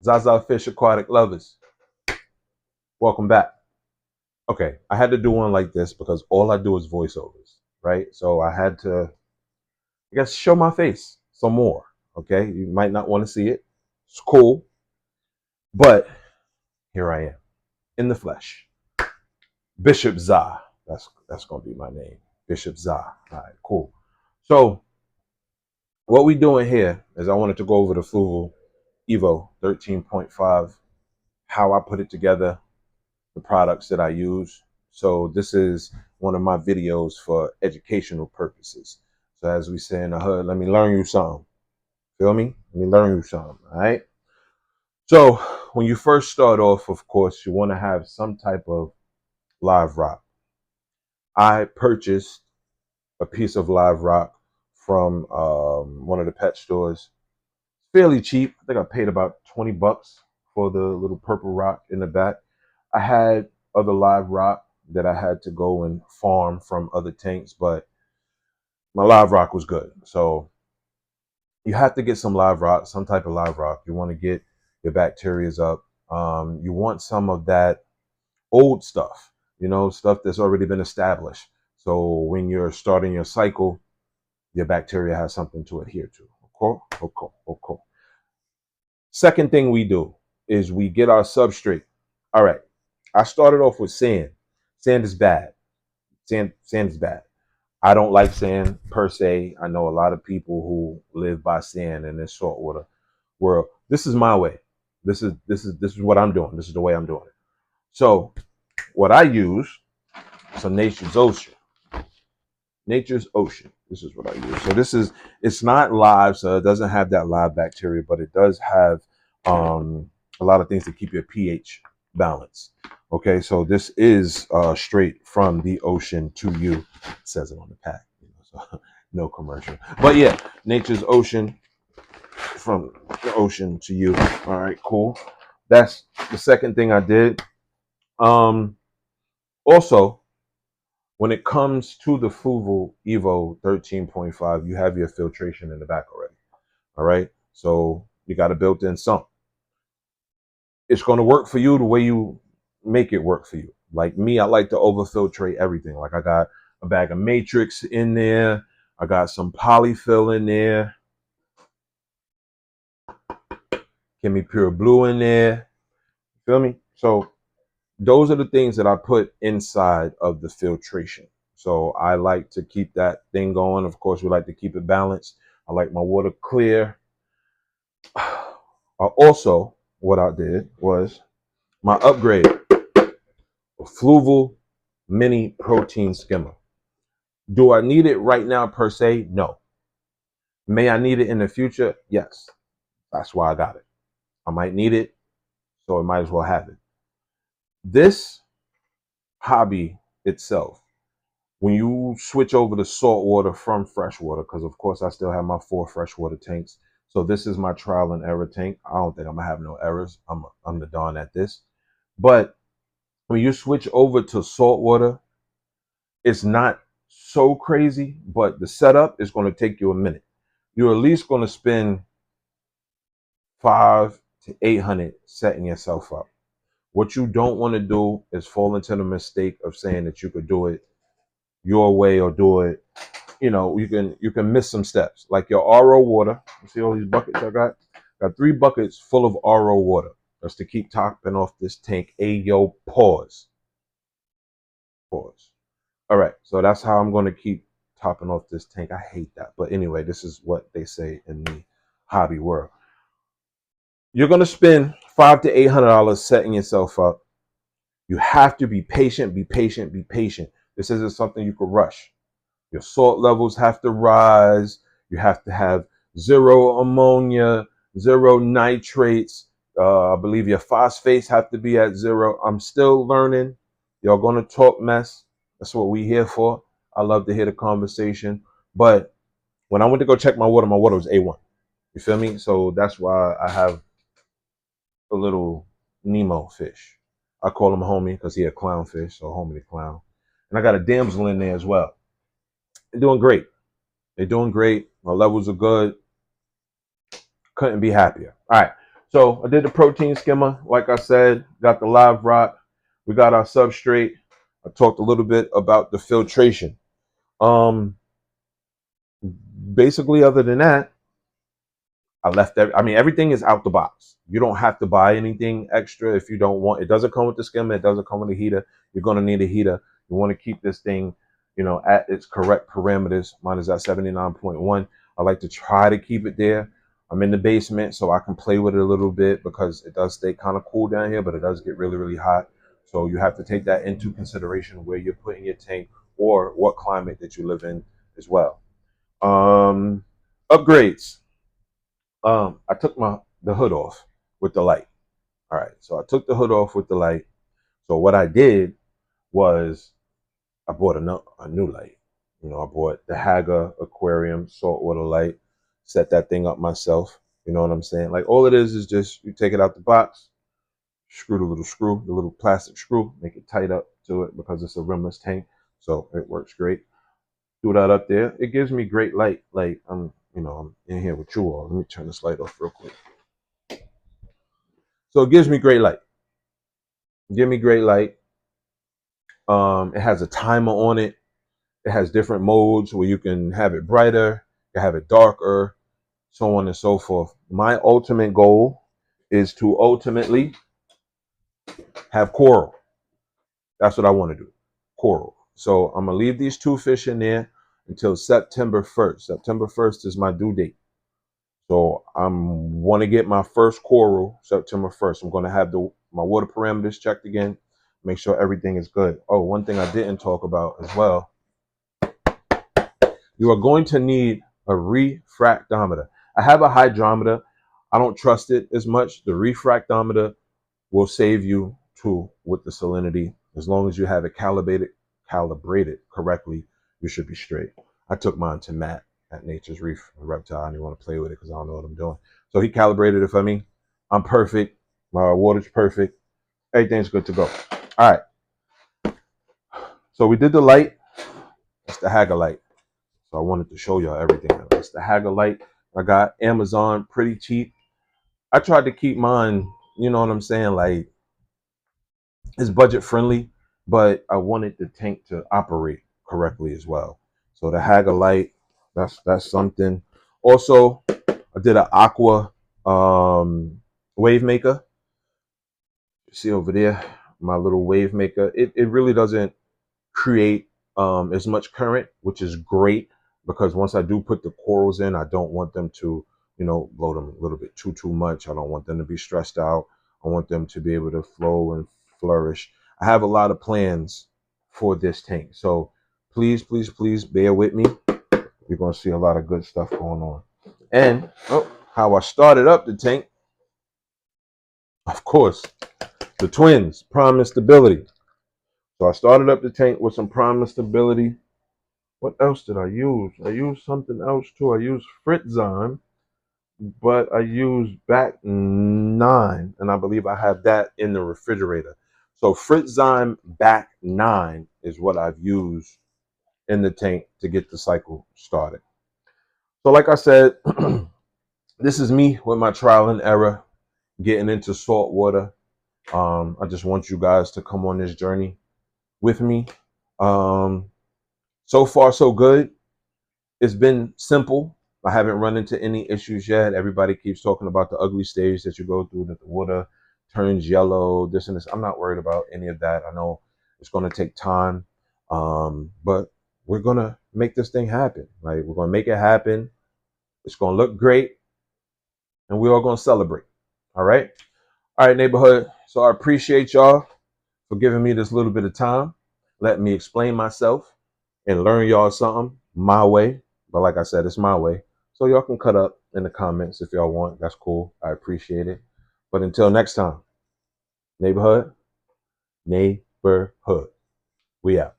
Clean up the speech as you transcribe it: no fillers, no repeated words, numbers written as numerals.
Zazafishaquatic lovers, welcome back. Okay, I had to do one like this because all I do is voiceovers, right? So I had to, I guess, show my face some more. Okay, you might not want to see it. It's cool, but here I am in the flesh. Bishop Za. That's gonna be my name. Bishop Za. All right, cool. So what we doing here is I wanted to go over the Fluval Evo 13.5, how I put it together, the products that I use. So this is one of my videos for educational purposes. So as we say in the hood, let me learn you something. Feel me? Let me learn you something. All right. So when you first start off, of course, you want to have some type of live rock. I purchased a piece of live rock from one of the pet stores. Fairly cheap. I think I paid about 20 bucks for the little purple rock in the back. I had other live rock that I had to go and farm from other tanks, but my live rock was good. So you have to get some live rock, some type of live rock. You want to get your bacterias up. You want some of that old stuff, stuff that's already been established. So when you're starting your cycle, your bacteria has something to adhere to. Okay. Second thing we do is we get our substrate. All right. I started off with sand. Sand is bad. Sand is bad. I don't like sand per se. I know a lot of people who live by sand in this saltwater world. This is my way. This is what I'm doing. This is the way I'm doing it. So what I use, some nature's ocean. Nature's ocean. This is what I use. So it's not live, so it doesn't have that live bacteria, but it does have a lot of things to keep your pH balanced. Okay, so this is straight from the ocean to you. It says it on the pack, so no commercial. But yeah, nature's ocean, from the ocean to you. All right, cool. That's the second thing I did. Um, Also, when it comes to the Fluval Evo 13.5, you have your filtration in the back already. All right. So you got a built-in sump. It's going to work for you the way you make it work for you. Like me, I like to overfiltrate everything. Like I got a bag of Matrix in there. I got some polyfill in there. Give me pure blue in there. Feel me? So those are the things that I put inside of the filtration. So I like to keep that thing going. Of course, we like to keep it balanced. I like my water clear. Also, what I did was my upgrade, a Fluval Mini Protein Skimmer. Do I need it right now per se? No. May I need it in the future? Yes. That's why I got it. I might need it, so I might as well have it. This hobby itself, when you switch over to salt water from freshwater, because of course I still have my 4 freshwater tanks. So this is my trial and error tank. I don't think I'm gonna have no errors. I'm the darn at this. But when you switch over to salt water, it's not so crazy, but the setup is going to take you a minute. You're at least going to spend 5 to 800 setting yourself up. What you don't want to do is fall into the mistake of saying that you could do it your way or do it. You can miss some steps. Like your RO water. You see all these buckets I got? Got 3 buckets full of RO water. That's to keep topping off this tank. Ayo, pause. Pause. All right, so that's how I'm going to keep topping off this tank. I hate that. But anyway, this is what they say in the hobby world. You're going to spend $500 to $800 setting yourself up. You have to be patient, be patient, be patient. This isn't something you could rush. Your salt levels have to rise. You have to have 0 ammonia, 0 nitrates. I believe your phosphates have to be at 0. I'm still learning. Y'all going to talk mess. That's what we here for. I love to hear the conversation. But when I went to go check my water was A1. You feel me? So that's why I have a little Nemo fish. I call him homie because he a clownfish, so homie the clown. And I got a damsel in there as well. They're doing great. They're doing great. My levels are good. Couldn't be happier. All right. So I did the protein skimmer. Like I said, got the live rock. We got our substrate. I talked a little bit about the filtration. Um, Basically, other than that, I left everything is out the box. You don't have to buy anything extra if you don't want. It doesn't come with the skimmer. It doesn't come with a heater. You're gonna need a heater. You want to keep this thing, at its correct parameters. Mine is at 79.1. I like to try to keep it there. I'm in the basement, so I can play with it a little bit because it does stay kind of cool down here, but it does get really, really hot. So you have to take that into consideration where you're putting your tank or what climate that you live in as well. Um, Upgrades. I took the hood off with the light. All right, so I took the hood off with the light. So what I did was I bought a new light. I bought the Haga Aquarium saltwater light. Set that thing up myself. You know what I'm saying? Like all it is just you take it out the box, screw the little plastic screw, make it tight up to it because it's a rimless tank, so it works great. Do that up there. It gives me great light. Like I'm in here with you all. Let me turn this light off real quick. So it gives me great light. Give me great light. It has a timer on it. It has different modes where you can have it brighter, you can have it darker, so on and so forth. My ultimate goal is to ultimately have coral. That's what I want to do. Coral. So I'm gonna leave these two fish in there until September 1st. September 1st is my due date. So I'm want to get my first coral September 1st. I'm going to have my water parameters checked again, make sure everything is good. Oh, one thing I didn't talk about as well. You are going to need a refractometer. I have a hydrometer. I don't trust it as much. The refractometer will save you too with the salinity. As long as you have it calibrated correctly, you should be straight. I took mine to Matt at Nature's Reef Reptile, and he want to play with it because I don't know what I'm doing. So he calibrated it for me. I'm perfect. My water's perfect. Everything's good to go. All right. So we did the light. It's the Haga light. So I wanted to show y'all everything. It's the Haga light. I got Amazon, pretty cheap. I tried to keep mine, you know what I'm saying, like it's budget friendly, but I wanted the tank to operate correctly as well. So the Haga light, that's something. Also, I did an aqua wave maker. You see over there, my little wave maker. It really doesn't create as much current, which is great because once I do put the corals in, I don't want them to, blow them a little bit too much. I don't want them to be stressed out. I want them to be able to flow and flourish. I have a lot of plans for this tank. So please, please, please bear with me. You're going to see a lot of good stuff going on. And how I started up the tank, of course, the twins, Prime and Stability. So I started up the tank with some Prime and Stability. What else did I use? I used something else too. I used Fritzzyme, but I used back 9, and I believe I have that in the refrigerator. So Fritzzyme back 9 is what I've used in the tank to get the cycle started. So like I said, this is me with my trial and error getting into salt water. I just want you guys to come on this journey with me. So far, so good. It's been simple. I haven't run into any issues yet. Everybody keeps talking about the ugly stage that you go through, that the water turns yellow, this and this. I'm not worried about any of that. I know it's going to take time, but we're going to make this thing happen. Like, we're going to make it happen. It's going to look great, and we're all going to celebrate. All right? All right, neighborhood. So I appreciate y'all for giving me this little bit of time, letting me explain myself and learn y'all something my way. But like I said, it's my way. So y'all can cut up in the comments if y'all want. That's cool. I appreciate it. But until next time, neighborhood, we out.